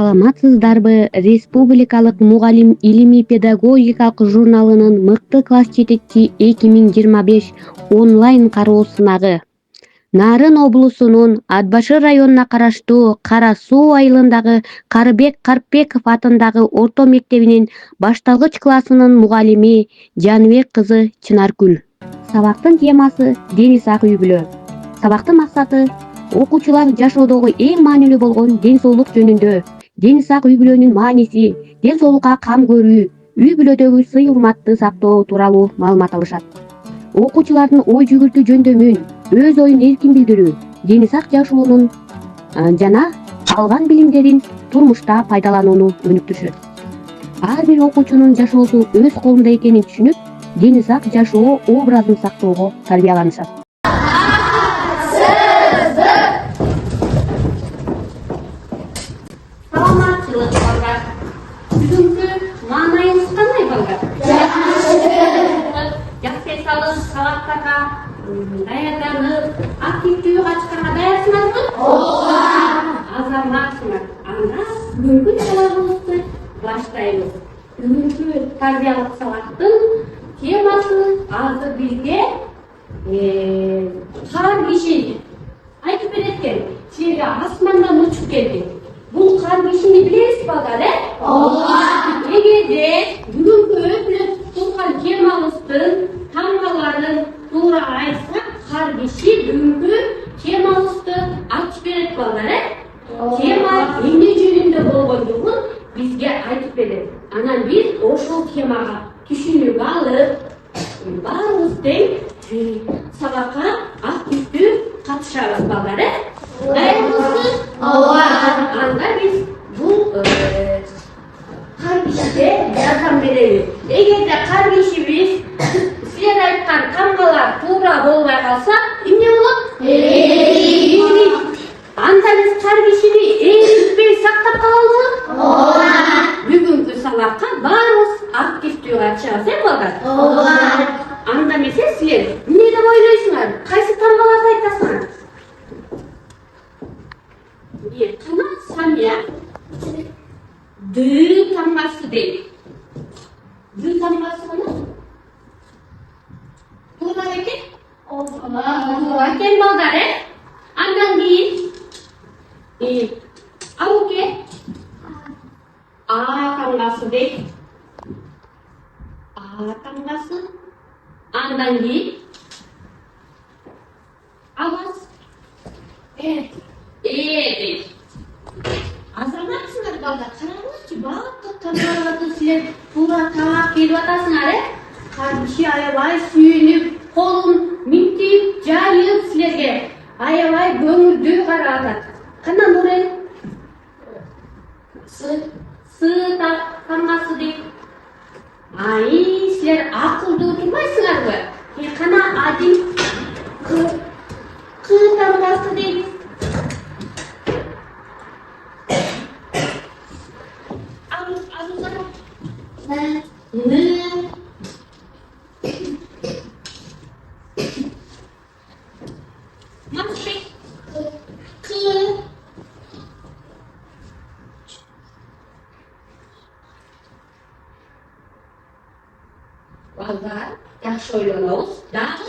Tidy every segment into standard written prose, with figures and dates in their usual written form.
Саламатсыздарбы? Республикалык мугалим илимий-педагогикалык журналынын мыкты класс жетекчи 2025 онлайн кароо сынагы. Нарын облусунун Атбашыр районуна караштуу Кара Суу айылындагы Карыбек Карпбеков атындагы орто мектебинин башталгыч классынын мугалими Жаныбек кызы Чынаргүл. Сабактын темасы дени сак үй-бүлө. Сабактын максаты окуучулар жашоодогу эң маанилүү болгон ден соолук жөнүндө, дени сак үй-бүлөнүн мааниси, ден соолукка кам көрүү, үй-бүлөдөгү сый-урматты сактоо тууралуу маалымат алышат. Окуучулардын ой жүгүртүү жөндөмүн, өз оюн эркин билдирүү, дени сак жашоонун жана алган билимдерин турмушта пайдаланууну өнүктүрүшөт. Ар бир окуучунун жашоосу өз колунда экенин түшүнүп, дени сак жашоо образын сактоого тарбияланышат. Саламатчылык балдар. Бүгүнкү маанайыңыз кандай балдар? Жакшы салып, сабактарга даярданып, активдүү катышканга даярсыңарбы? Ооба. Азаматсыңар. Анда бүгүнкү сабагыбызды баштайбыз. Бүгүнкү тарбиялык сабактын темасы азыр бизге кар киши айтып берет экен. Силерге асмандан учуп келди. Бул кар кишини билесиз балдар, Ооба. Эгерде бүгүнкү өтүнүп турган темабыздын тамгаларын туура айтсак, кар киши бүгүнкү темабызды ачып берет балдар, Тема эмне жөнүндө болгондугун бизге айтып берет. Анан биз ошол темага түшүнүк алып, баарыбыз тең сабакка активдүү катышабыз балдар, Дайынбызбы? Ооба. Анда биз бул кар кишиге жардам беребиз. Эгерде кар кишибиз силер айткан тамгалар туура болбой калса, эмне болот? Анда биз кар кишини эритпей сактап калалыбы? Ооба. Бүгүнкү сабакка баарыбыз активдүү катышабыз, балдар? Ооба. Анда эмесе силер эмне деп ойлойсуңар? Кайсы тамгаларды айтасыңар? Кана Самия ды тамгасы дейт. Ды тамгасы кана? Туура экен? Туура экен балдар, Андан кийин Алуке А тамгасы дейт. А тамгасы. Андан кийин Алас дейт. Азаматсыңар балдар, караңызчы, баардык тамгаларды силер туура таап келип атасыңар, Кар киши аябай сүйүнүп, колун минтип, жайып силерге аябай көңүлдүү карап атат. Кана Нурен? Сы тамгасы дейт. Силер акылдуу турбайсыңарбы? Кана Адил К тамгасы дейт. Балдар, жакшы ойлонобуз. Дагы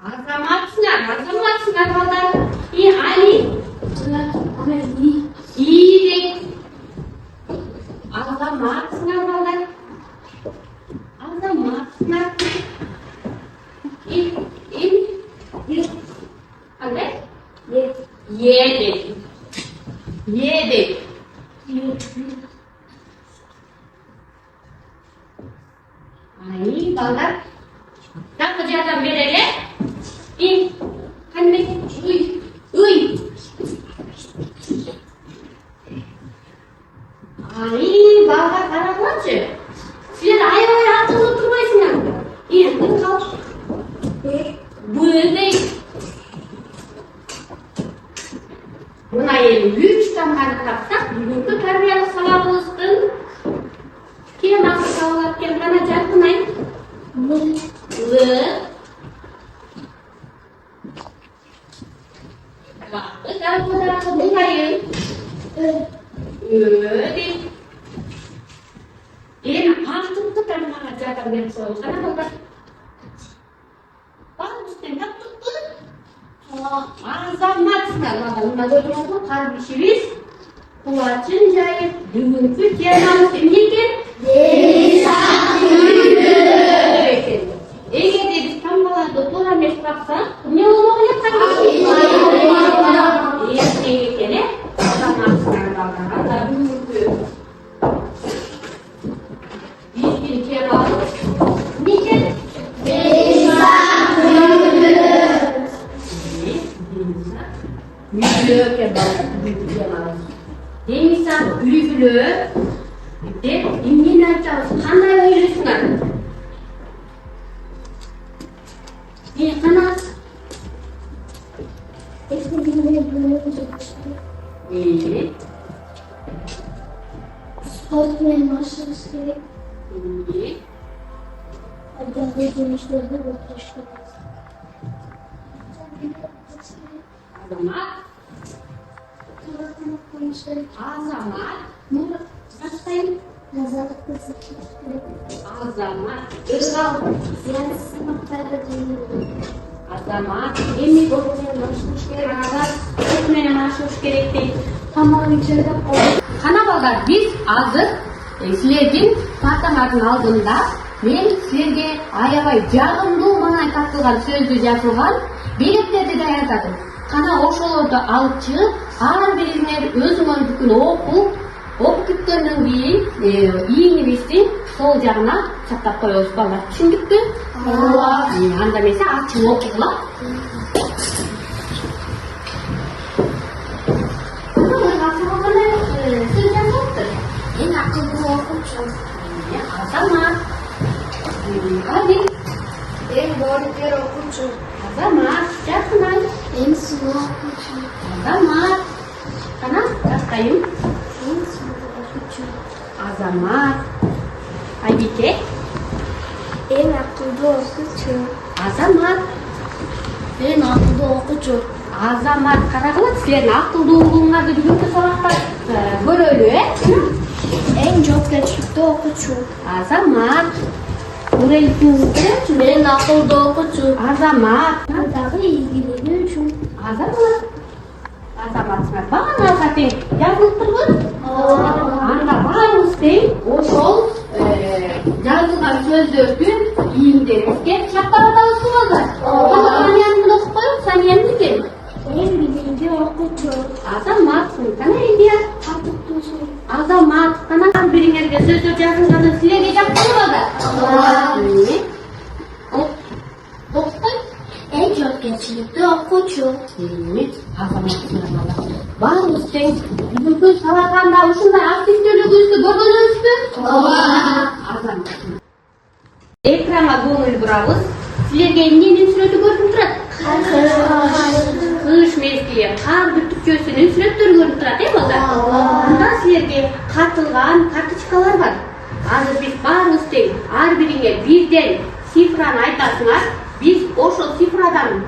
Азаматсыңар балдар. Али дейт. Азаматсыңар балдар. Азаматсыңар. Кандай? Дейт. Дейт. Балдар, дагы жардам берели. Кандай? Балдар, караңызчы. Силер аябай акылдуу турбайсыңарбы? Дейт. Мына эми 3 тамганы тапсак, бүгүнкү тарбиялык сабагыбыздын темасы кабыл экен. Кана жаркын айт. Kardeşimiz Kulaç'ın cahil dünkü tiyanamız emniyken Eğer de biz tam balada doğru mesut yapsak ne olur yaparız? Eğer de adamlar da dünkü bir tiyanamız niçin? Büyülü kebap, büyülü kebap. Denizden büyülü, de İngilizce kanay öğretiyorlar. Ne kanat? İyi. Sport başlaması gerek. İyi. Hadi dönüşlerde bakmışlar. Azamat. Azamat. Murat. Nasıl? Azamat. Irgal. Yani sınıflarda dönüyor. Azamat. Emin olmamış gerek. Öğretmenim aşmış gerek değil. Tamam içeride Kanaballar biz hazır sizlerдің парталардың алдында мен сіздерге аябай жағымдуу маанай тартылган сөздү жазылган белектерди даярдадым. Кана ошолорду алып чыгып, ар бириңер өзүңөрдүкүн окуп бүткөндөн кийин ийиңибизди сол жагына чаптап коебуз балдар. Түшүндүкпү? Ооба. Анда эмесе ачып окугула. en akıllı okuyacağım. Azamat. Hadi. En doğruları okuyacağım. Azamat. Yakından. En sınav okuyacağım. Azamat. Sana kastayım. En sınav okuyacağım. Azamat. Aybike. En akıllı okuyacağım. Azamat. En akıllı okuyacağım. Azamat. Karagılat sizlerin akıldуулугуңарды бүгүнкү сабакта көрөлү, En çok geçlikte okuyacağım. Azamat. Öğretmenimizde En akıllı okuyacağım. Azamat. Daha ilgili için. Azamat. Azamat. Bana zaten yazılıp turgun. Anda bаарыбыз тең ошол жазылган сөздөрдү ийиңдерибизге чаптап атабызбы балдар? Санияны менен окуп коюп, Санияны экен. En bilinci okuyacağım. Azamat, кана идея? Artık Azamat, кана бириңерге сөздөр жазылганы силерге жактырбы балдар? Окуй. en çok geçlikte okuyacağım. Azamat балдар. Баарыбыз тең бүгүнкү сабаганда ушундай активдүүлүгүбүздү көргөнүбүзбү? Азамат. Экранга көңүл бурабыз. Силерге эмненин сүрөтү көрүнүп турат? Кыш мезгили кар бүтүкчөсүнүн сүрөттөрү көрүнүп турат, балдар? Анда силерге картылган карточкалар бар. Азыр биз баарыбыз тең ар бириңе бирден цифраны айтасыңар. Биз ошол цифрадан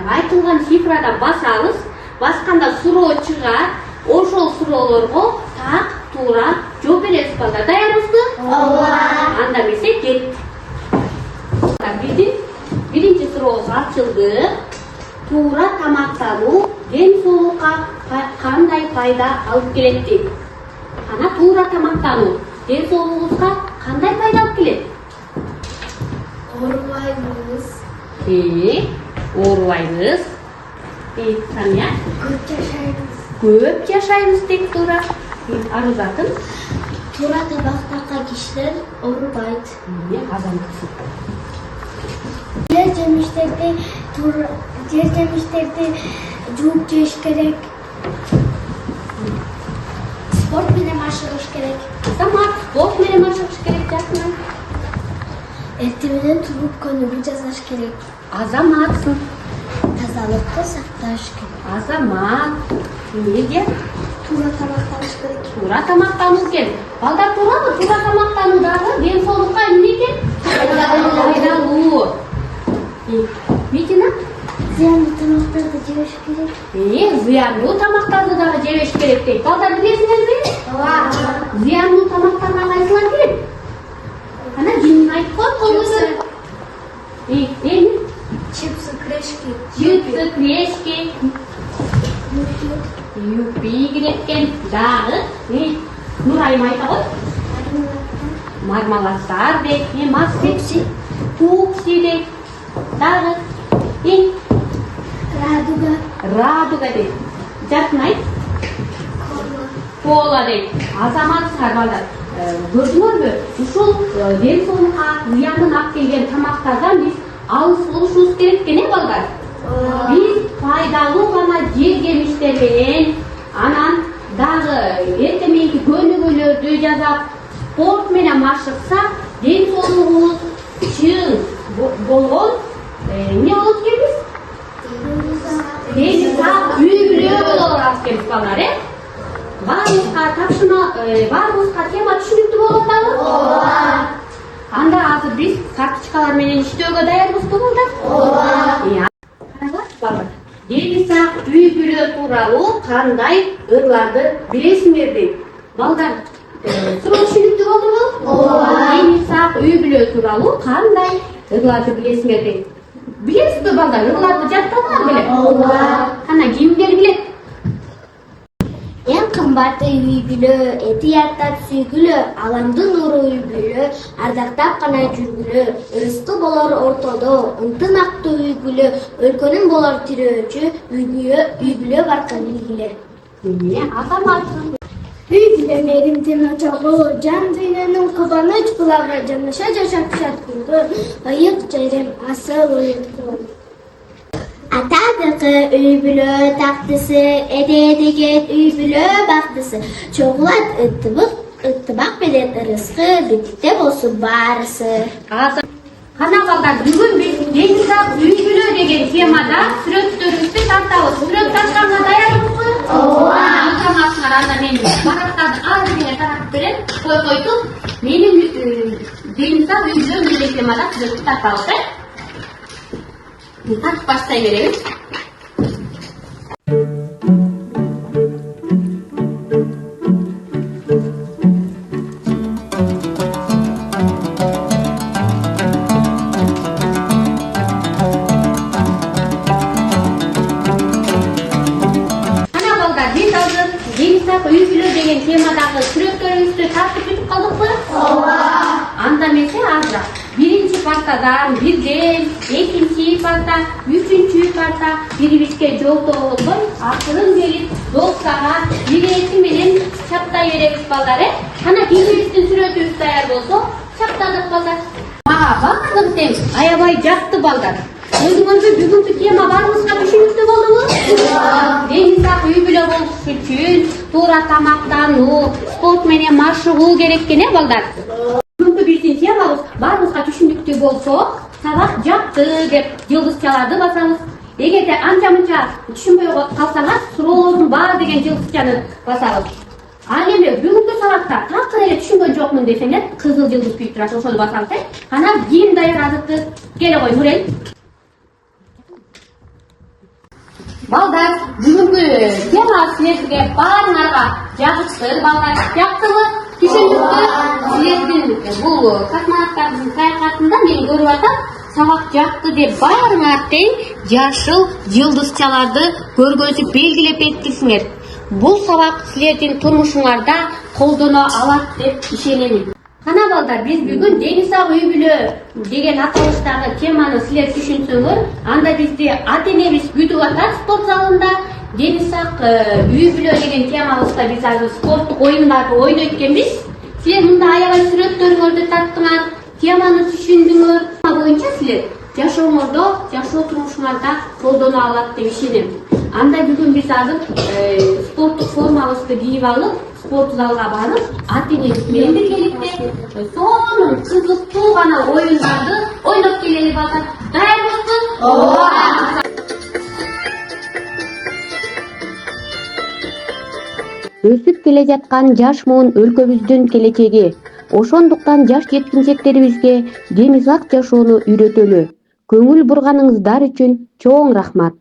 айтылган цифрадан басабыз. Басканда суроо чыгат. Ошол суроолорго так, туура жооп беребиз балдар. Даярбызбы? Анда эмесе кет. Биздин биринчи сурообуз ачылды. Туура тамактануу ден соолукка кандай пайда алып келет дейт. Ана туура тамактануу ден соолугубузга кандай пайда алып келет? Orumayız. Оорубайбыз. Сания? Kötü yaşayız. Көп жашайбыз дейт туура. Арызатын? Tura tabaktaki kişiler orumaydı. Азаматсың. Diğer demişlerde cuk ceş gerek. Sport bile başlamış gerek. Азамат, спорт менен машыгыш керек жакынан. Ertemeden turup konuyu жазаш gerek. Азаматсың. Тазалыкты сакташ керек. Азамат. Эмнеге? Тура тамактаныш керек. Туура тамактануу экен. Балдар туурабы? Туура тамактануудагы ден соолукка эмне экен? Пайдалуу. Митина? Зиянды тамақтарды жебеш керек. Зыяндуу тамактарды дагы жебеш керек дейт. Балдар билесиңерби? Ооба. Зыяндуу тамактарга кайсылар кирет? Ана ким айтып койсо. Эми? Чипсы, крешки. Чипсы, крешки. Юпи кирет экен. Дагы? Нурайым айта кой. Мармалаттар дейт. Пепси. Пупси дейт. Дагы? Радуга дейт. Жатын айт. Кола дейт. Азаматсыздар балдар. Көрдүңөрбү? Ушул ден соолукка зыянын алып келген тамактардан биз алыс болушубуз керек экен, балдар? Биз пайдалуу гана жер жемиштер менен, анан дагы эртең мененки көнүгүүлөрдү жасап, спорт менен машыксак, ден соолугубуз чың болгон эмне болот экенбиз? Дени сак, үй бүлө боло алабыз экенбиз, балдар, Баарыбызга тапшырма, баарыбызга тема түшүнүктүү болуп атабы? Ооба. Анда азыр биз карточкалар менен иштөөгө даярбызбы, балдар? Ооба. Балдар, дени сак, үй бүлө тууралуу кандай ырларды билесиңер дейт. Балдар, суроо түшүнүктүү болдубу? Ооба. Дени сак, үй бүлө тууралуу кандай ырларды билесиңер дейт. Билесизби, балдар? Ырларды жаттадыңар беле? Ооба. Кана кимдер билет? Ең қымбатты үй бүлө, эти аттап сүйгүлө, аламдын нуру үй бүлө, ардактап гана жүргүлө, ырыскы болор ортодо, ынтымактуу үй бүлө, өлкөнүн болор тирөөчү, үй бүлө баркы билгиле. Азаматсың. Үй бүлө мээримдин очогу, жан дүйнөнүн кубаныч булагы, жанаша жашап шаттыгы, ыйык жерим асыл уюкту. Атадыкы үй бүлө тактысы, эдедеген үй бүлө бактысы, чогулат ыттыбак менен ырыскы, бирдикте болсун баарысы. Кана балдар, бүгүн биз дени сак үй бүлө деген темада сүрөттөрүбүздү тартабыз. Сүрөт тартганга даярбызбы? Ооба. Азаматсыңар, анда мен барактарды ар бирине таратып берем. Койсоң, менин дени сак үй бүлө деген темада сүрөттү тартабыз, Тартып баштай беребиз. Ана балдар, биз азыр дени сак үй бүлө деген темадагы сүрөттөрүбүздү тартып бүтүп калдыкпы? Ооба. Анда эмесе азыр биринчи партадан бирден, экинчи парта, үчүнчү парта бирибизге жолдоо болбой, акырын келип, досага бирети менен чаптай беребиз, балдар, Кана кийинибиздин сүрөтүбүз даяр болсо, чаптадык, балдар. Мага баардыгы тең аябай жакты, балдар. Өзүңөргө бүгүнкү тема баарыбызга түшүнүктүү болдубу? Дени сак үй бүлө болуш үчүн туура тамактануу, спорт менен машыгуу керек экен, балдар. Бүгүнкү биздин темабыз баарыбызга түшүнүктүү болсо, сабак жакты деп жылдызчаларды басабыз. Эгерде анча-мынча түшүнбөй калсаңар, суроолордун бар деген жылдызчаны басабыз. Ал эми бүгүнкү сабакта такыр эле түшүнгөн жокмун десеңер, кызыл жылдыз күйүп турат, ошону басабыз. Кана кийин даярдыкты? Келе кой, Нурел. Балдар, бүгүнкү тема силерге баарыңарга жагышты, балдар. Жактыбы? Түшүндүкпү? Силердин бул космонавттардын саякатында мен көрүп атам, сабак жакты деп баарыңар тең жашыл жылдызчаларды көргөзүп белгилеп бериптирсиңер. Бул сабак силердин турмушуңарда колдоно алат деп ишенемин. Кана балдар, биз бүгүн дени сак үй бүлө деген аталыштагы теманы силер түшүнсөңөр, анда бизди ата-энебиз күтүп атат спорт залында. Дени сак үй бүлө деген темабызда биз азыр спорттук оюндарды ойнойт экенбиз. Силер мында аябай сүрөттөрүңөрдү тарттыңар, теманы түшүндүңөр. Боюнча силер жашооңордо, жашоо турмушуңарда колдоно алат деп ишенем. Анда бүгүн биз азыр спорттук формабызды кийип алып, спорт залга барып, ата-энебиз менен биргеликте сонун кызыктуу гана оюндарды ойноп келели, балдар. Даярбызбы? Ооба. Өсүп келе жаткан жаш муун өлкөбүздүн келечеги. Ошондуктан жаш жеткинчектерибизге демизак жашоону үйрөтөлү. Көңүл бурганыңыздар үчүн чоң рахмат.